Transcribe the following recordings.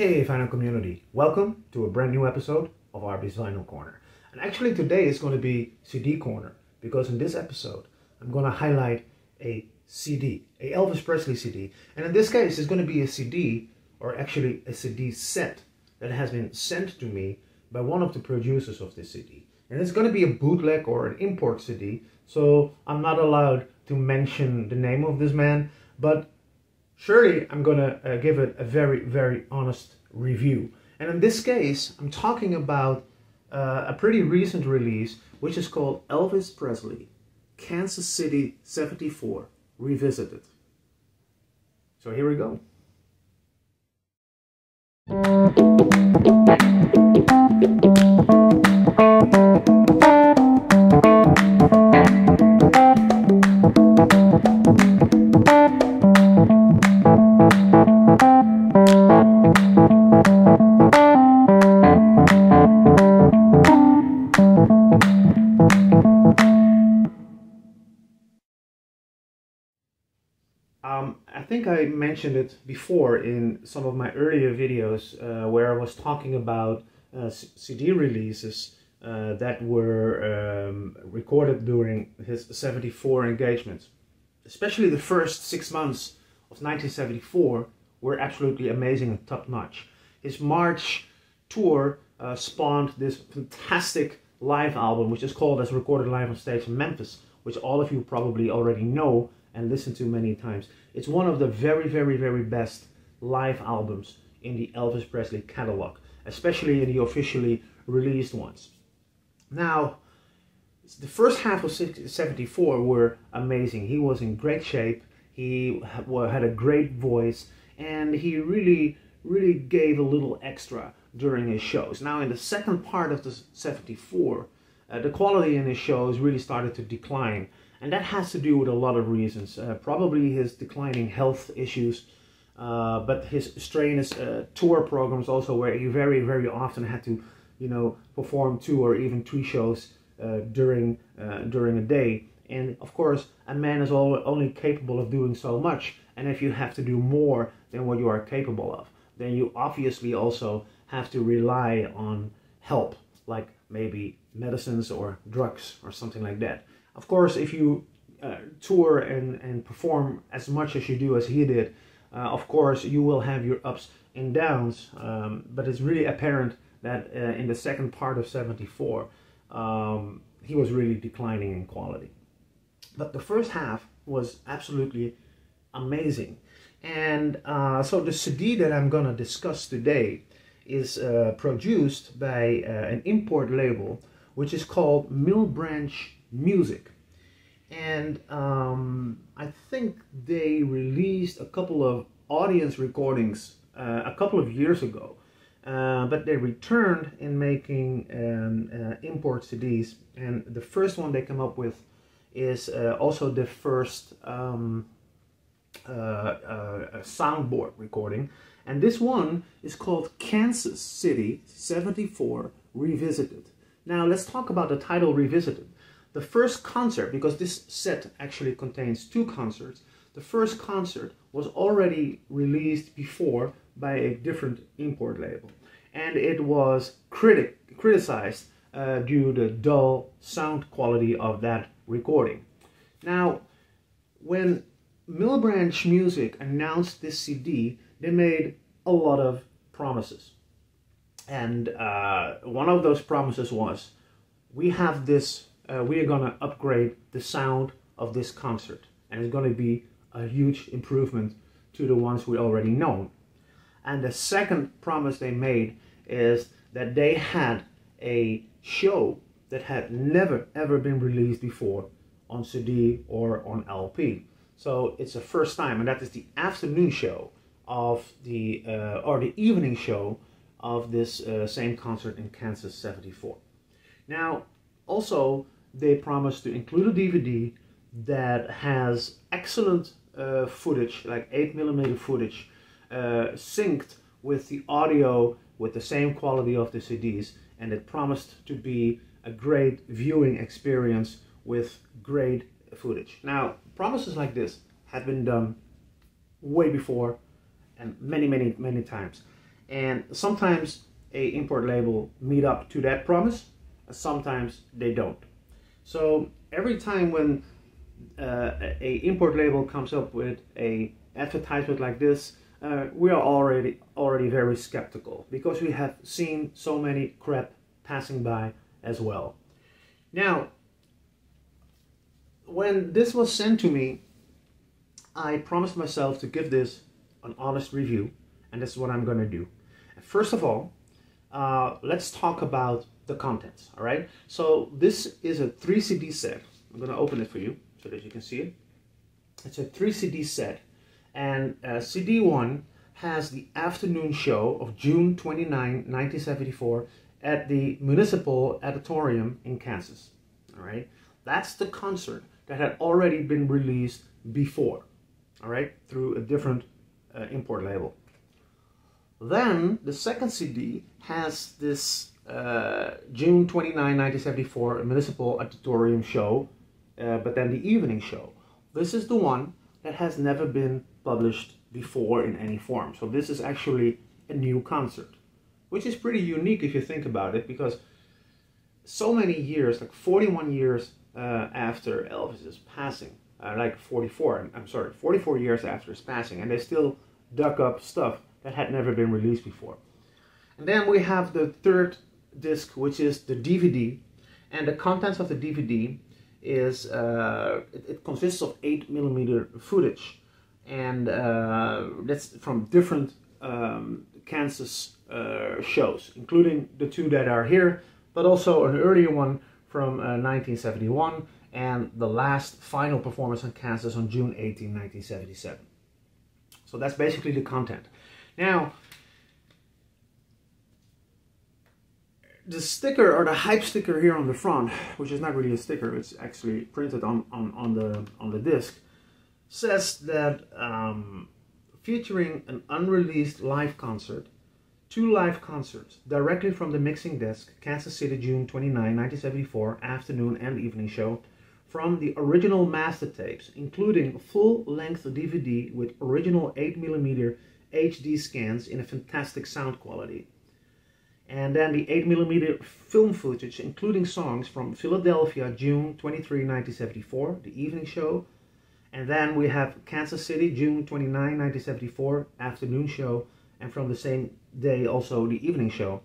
Hey Vinyl community, welcome to a brand new episode of RB's Vinyl Corner. And actually today is going to be CD Corner, because in this episode I'm going to highlight a CD, a Elvis Presley CD. And in this case it's going to be a CD, or actually a CD set, that has been sent to me by one of the producers of this CD. And it's going to be a bootleg or an import CD, so I'm not allowed to mention the name of this man, but surely I'm gonna give it a very, very honest review. And in this case, I'm talking about a pretty recent release, which is called Elvis Presley, Kansas City 74 Revisited. So here we go. I think I mentioned it before in some of my earlier videos where I was talking about CD releases that were recorded during his 74 engagements. Especially the first 6 months of 1974 were absolutely amazing and top-notch. His March tour spawned this fantastic live album, which is called as Recorded Live on Stage in Memphis, which all of you probably already know and listened to many times. It's one of the very, very, very best live albums in the Elvis Presley catalog, especially in the officially released ones. Now, the first half of 74 were amazing. He was in great shape, he had a great voice, and he really gave a little extra during his shows. Now in the second part of the 74, the quality in his shows really started to decline. And that has to do with a lot of reasons. Probably his declining health issues, but his strenuous tour programs also, where he very, very often had to, perform 2 or even 3 shows during a day. And of course, a man is only capable of doing so much. And if you have to do more than what you are capable of, then you obviously also have to rely on help, like maybe medicines or drugs or something like that. Of course, if you tour and perform as much as you do as he did, of course you will have your ups and downs, but it's really apparent that in the second part of 74, he was really declining in quality. But the first half was absolutely amazing. And so the CD that I'm going to discuss today is produced by an import label, which is called Millbranch Music. And I think they released a couple of audience recordings a couple of years ago, but they returned in making import CDs, and the first one they come up with is also the first soundboard recording, and this one is called Kansas City 74 Revisited. Now let's talk about the title Revisited. The first concert, because this set actually contains 2 concerts, the first concert was already released before by a different import label. And it was criticized due to the dull sound quality of that recording. Now, when Millbranch Music announced this CD, they made a lot of promises. And one of those promises was, we have this, we are going to upgrade the sound of this concert, and it's going to be a huge improvement to the ones we already know. And the second promise they made is that they had a show that had never ever been released before on CD or on LP. So it's the first time, and that is the afternoon show of the, or the evening show of this same concert in Kansas 74. Now, also, they promised to include a DVD that has excellent footage, like 8mm footage, synced with the audio with the same quality of the CDs, and it promised to be a great viewing experience with great footage. Now, promises like this had been done way before and many times. And sometimes a import label meet up to that promise, and sometimes they don't. So every time when a import label comes up with a advertisement like this, we are already very skeptical, because we have seen so many crap passing by as well. Now, when this was sent to me, I promised myself to give this an honest review, and this is what I'm going to do. First of all, let's talk about the contents, all right? So this is a 3 CD set. I'm going to open it for you so that you can see it. It's a 3 CD set, and CD 1 has the afternoon show of June 29, 1974 at the Municipal Auditorium in Kansas, all right? That's the concert that had already been released before, all right, through a different import label. Then the second CD has this June 29, 1974 Municipal Auditorium show, but then the evening show. This is the one that has never been published before in any form. So this is actually a new concert, which is pretty unique if you think about it, because so many years, like 41 years after Elvis's passing, like 44 years after his passing, and they still dug up stuff that had never been released before. And then we have the third disc, which is the DVD, and the contents of the DVD is it consists of 8mm footage, and that's from different Kansas shows, including the two that are here, but also an earlier one from 1971, and the last final performance in Kansas on June 18, 1977. So that's basically the content. Now, the sticker, or the hype sticker here on the front, which is not really a sticker, it's actually printed on the disc, says that featuring an unreleased live concert, 2 live concerts directly from the mixing desk, Kansas City, June 29, 1974, afternoon and evening show, from the original master tapes, including a full-length DVD with original 8mm HD scans in a fantastic sound quality. And then the 8mm film footage, including songs from Philadelphia, June 23, 1974, the evening show. And then we have Kansas City, June 29, 1974, afternoon show, and from the same day also the evening show.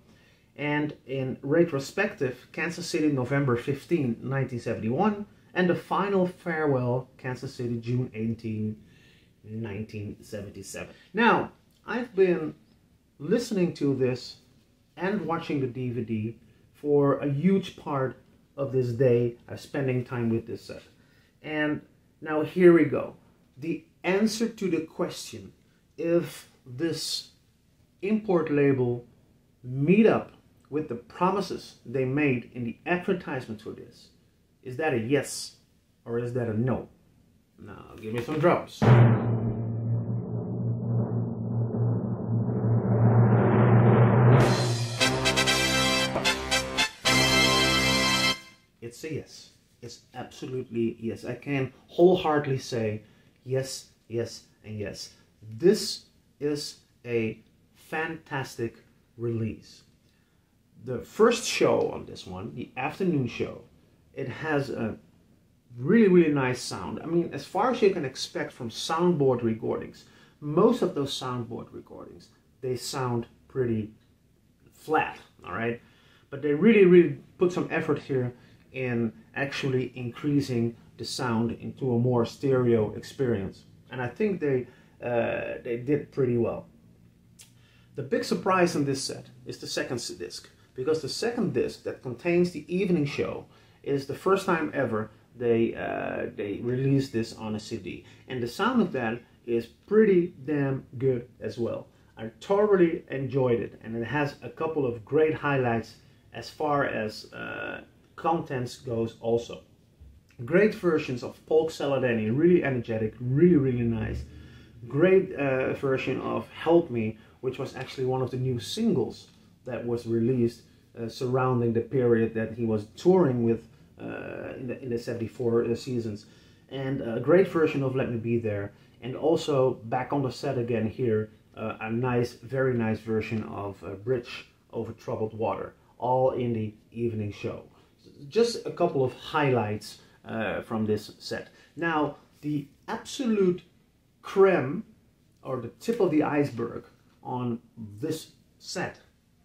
And in retrospective, Kansas City, November 15, 1971, and the final farewell, Kansas City, June 18, 1977. Now, I've been listening to this and watching the DVD for a huge part of this day of spending time with this set. And now here we go. The answer to the question if this import label meet up with the promises they made in the advertisement for this. Is that a yes or is that a no? Now give me some drums. It's a yes. It's absolutely yes. I can wholeheartedly say yes, yes, and yes. This is a fantastic release. The first show on this one, the afternoon show, it has a really nice sound. I mean, as far as you can expect from soundboard recordings, most of those soundboard recordings, they sound pretty flat, all right? But they really put some effort here in actually increasing the sound into a more stereo experience. And I think they did pretty well. The big surprise on this set is the second disc, because the second disc that contains the evening show is the first time ever they released this on a CD. And the sound of that is pretty damn good as well. I thoroughly enjoyed it, and it has a couple of great highlights as far as contents goes also. Great versions of Polk Saladini, really energetic, really nice. Great version of Help Me, which was actually one of the new singles that was released surrounding the period that he was touring with in the 74 seasons. And a great version of Let Me Be There. And also back on the set again here, a nice, very nice version of Bridge Over Troubled Water, all in the evening show. Just a couple of highlights from this set. Now, the absolute creme, or the tip of the iceberg on this set,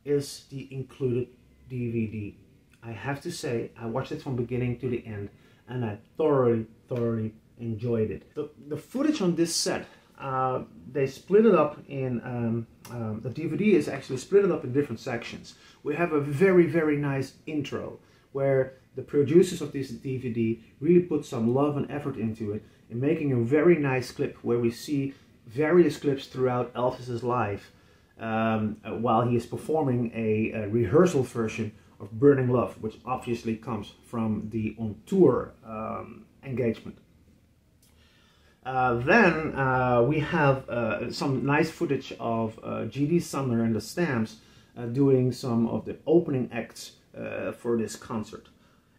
is the included DVD. I have to say, I watched it from beginning to the end, and I thoroughly enjoyed it. The footage on this set, they split it up in, the DVD is actually split up in different sections. We have a very nice intro, where the producers of this DVD really put some love and effort into it, in making a very nice clip where we see various clips throughout Elvis's life, while he is performing a rehearsal version of Burning Love, which obviously comes from the on tour engagement. Then we have some nice footage of G.D. Sumner and the Stamps doing some of the opening acts for this concert.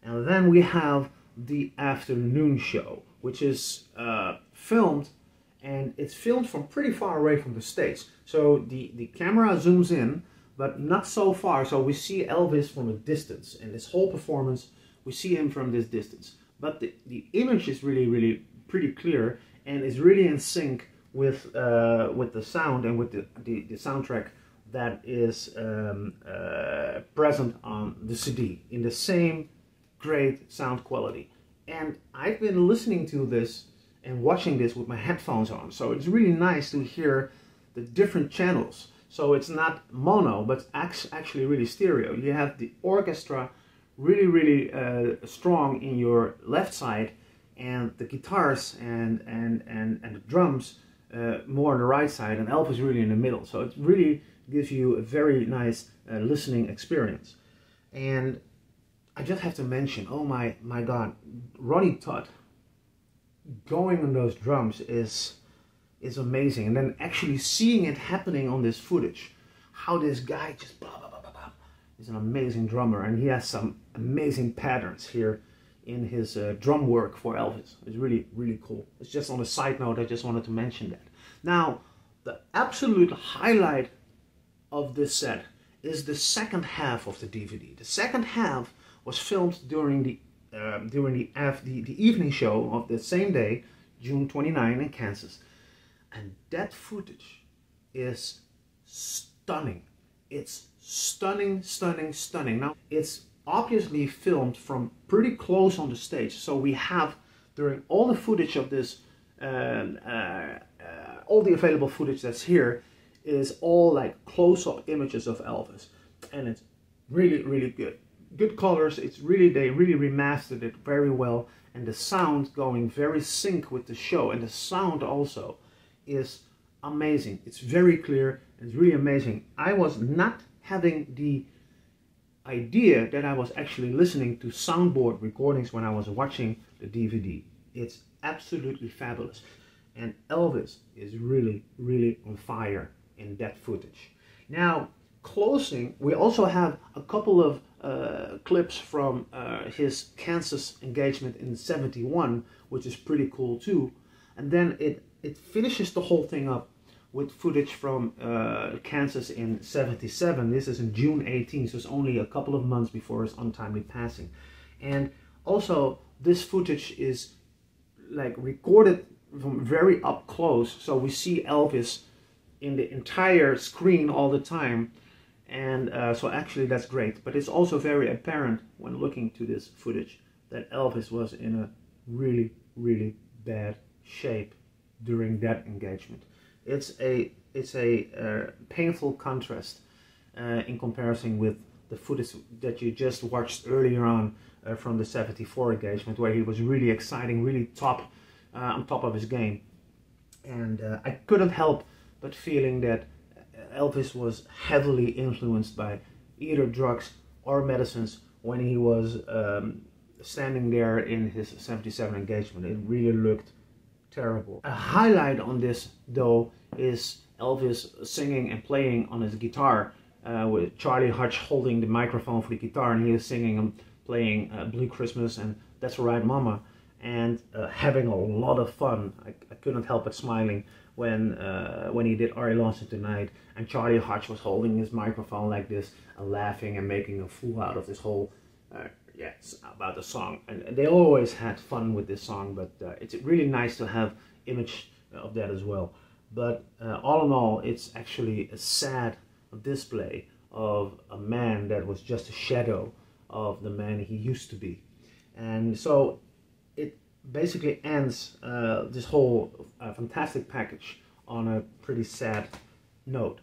And then we have the afternoon show, which is filmed, and it's filmed from pretty far away from the stage. So the camera zooms in, but not so far, so we see Elvis from a distance. And this whole performance, we see him from this distance. But the image is really pretty clear, and is really in sync with the sound and with the soundtrack that is present on the CD, in the same great sound quality. And I've been listening to this and watching this with my headphones on, so it's really nice to hear the different channels. So it's not mono, but actually really stereo. You have the orchestra really strong in your left side, and the guitars and the drums more on the right side, and Elvis really in the middle. So it really gives you a very nice listening experience. And I just have to mention, oh my God, Ronnie Todd going on those drums is amazing. And then actually seeing it happening on this footage, how this guy just blah, blah, blah, blah, blah. He's an amazing drummer, and he has some amazing patterns here in his drum work for Elvis. It's really cool. It's just on a side note, I just wanted to mention that. Now, the absolute highlight of this set is the second half of the DVD. The second half was filmed during the evening show of the same day, June 29, in Kansas. And that footage is stunning. It's stunning. Now, it's obviously filmed from pretty close on the stage. So we have, during all the footage of this, all the available footage that's here, is all like close-up images of Elvis. And it's really good. Good colors. It's really, they really remastered it very well, and the sound going very sync with the show, and the sound also is amazing. It's very clear, and it's really amazing. I was not having the idea that I was actually listening to soundboard recordings when I was watching the DVD. It's absolutely fabulous, and Elvis is really on fire in that footage. Now, closing, we also have a couple of clips from his Kansas engagement in '71, which is pretty cool too. And then it finishes the whole thing up with footage from Kansas in '77. This is in June 18, so it's only a couple of months before his untimely passing. And also, this footage is like recorded from very up close, so we see Elvis in the entire screen all the time. And so actually that's great, but it's also very apparent when looking to this footage that Elvis was in a really bad shape during that engagement. It's a painful contrast in comparison with the footage that you just watched earlier on from the '74 engagement, where he was really exciting, really on top of his game. And I couldn't help but feeling that Elvis was heavily influenced by either drugs or medicines when he was standing there in his '77 engagement. It really looked terrible. A highlight on this, though, is Elvis singing and playing on his guitar, with Charlie Hutch holding the microphone for the guitar, and he is singing and playing Blue Christmas and That's Alright Mama, and having a lot of fun. I couldn't help but smiling when he did Are You Lonesome Tonight, and Charlie Hodge was holding his microphone like this and laughing and making a fool out of this whole about the song. And they always had fun with this song, but it's really nice to have image of that as well. But all in all, it's actually a sad display of a man that was just a shadow of the man he used to be. And so it basically ends this whole fantastic package on a pretty sad note.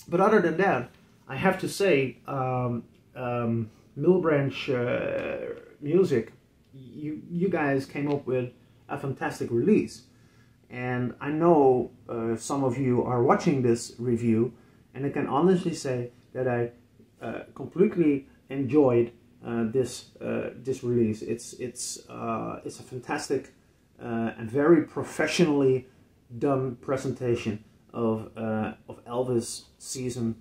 But other than that, I have to say, Millbranch Music, you guys came up with a fantastic release. And I know some of you are watching this review, and I can honestly say that I completely enjoyed this release. It's a fantastic and very professionally done presentation of Elvis' season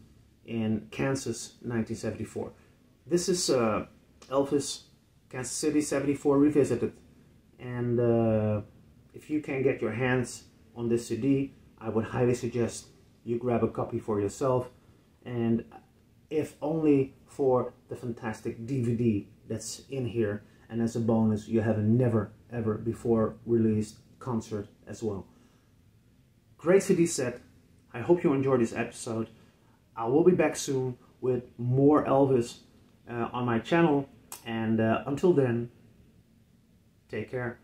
in Kansas, 1974. This is Elvis Kansas City 74 Revisited, and if you can get your hands on this CD, I would highly suggest you grab a copy for yourself, and if only for the fantastic DVD that's in here, and as a bonus you have a never ever before released concert as well. Great CD set. I hope you enjoyed this episode. I will be back soon with more Elvis on my channel, and until then, take care.